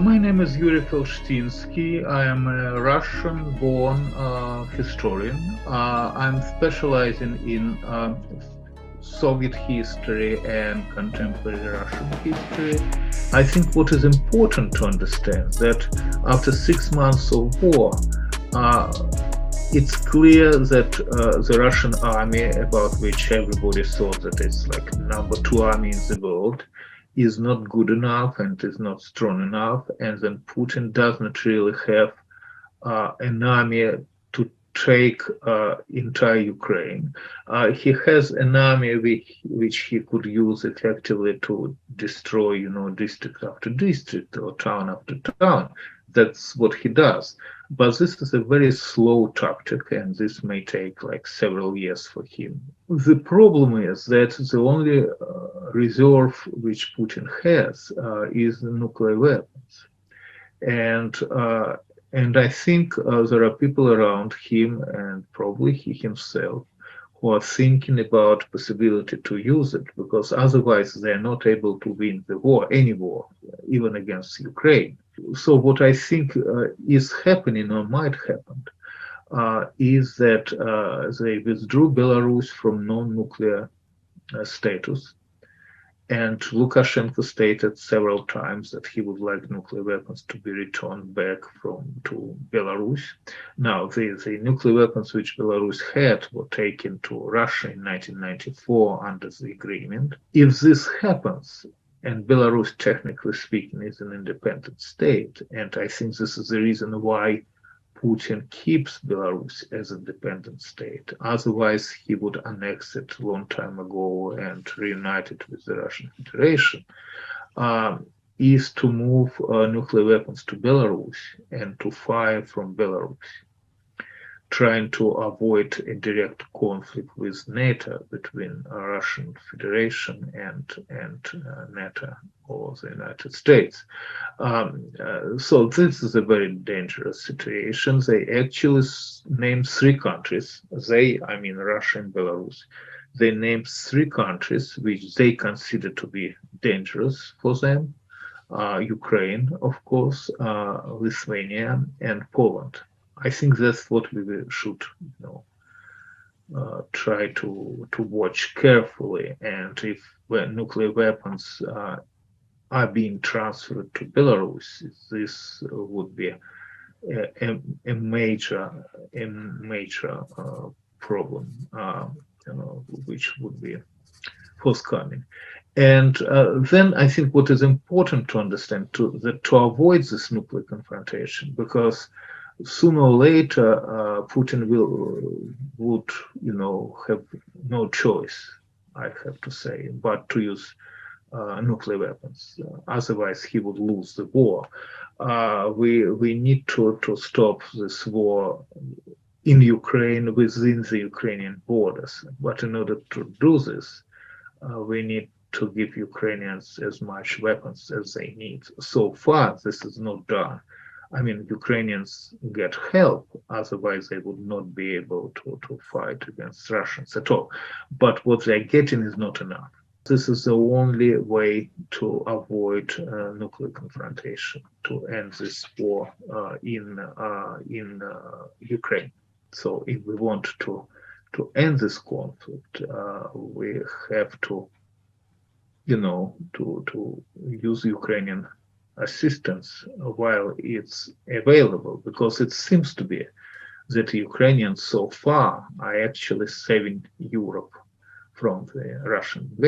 My name is Yuri Felshtinsky. I am a Russian-born historian. I'm specializing in Soviet history and contemporary Russian history. I think what is important to understand that after 6 months of war, it's clear that the Russian army, about which everybody thought that it's like #2 army in the world, is not good enough and is not strong enough, and then Putin does not really have an army to take entire Ukraine. He has an army which he could use effectively to destroy, district after district or town after town. That's what he does. But this is a very slow tactic, and this may take like several years for him. The problem is that the only reserve which Putin has is nuclear weapons. And I think there are people around him, and probably he himself, who are thinking about possibility to use it, because otherwise they are not able to win the war, any war, even against Ukraine. So what I think is happening or might happen is that they withdrew Belarus from non-nuclear status. And Lukashenko stated several times that he would like nuclear weapons to be returned back to Belarus. Now, the nuclear weapons which Belarus had were taken to Russia in 1994 under the agreement. If this happens, and Belarus, technically speaking, is an independent state, and I think this is the reason why Putin keeps Belarus as a dependent state. Otherwise, he would annex it a long time ago and reunite it with the Russian Federation, is to move nuclear weapons to Belarus and to fire from Belarus, trying to avoid a direct conflict with NATO, between Russian Federation and NATO or the United States. So this is a very dangerous situation. They actually named 3 countries. I mean Russia and Belarus. They named 3 countries which they consider to be dangerous for them. Ukraine, of course, Lithuania, and Poland. I think that's what we should try to watch carefully. And if nuclear weapons are being transferred to Belarus, this would be a major problem, which would be forthcoming. And then I think what is important to understand to avoid this nuclear confrontation, because sooner or later Putin would have no choice, I have to say, but to use nuclear weapons. Otherwise, he would lose the war. We need to stop this war in Ukraine, within the Ukrainian borders. But in order to do this, we need to give Ukrainians as much weapons as they need. So far, this is not done. I mean, Ukrainians get help, otherwise they would not be able to fight against Russians at all. But what they're getting is not enough. This is the only way to avoid nuclear confrontation, to end this war in Ukraine. So if we want to end this conflict, we have to use Ukrainian assistance while it's available, because it seems to be that Ukrainians so far are actually saving Europe from the Russian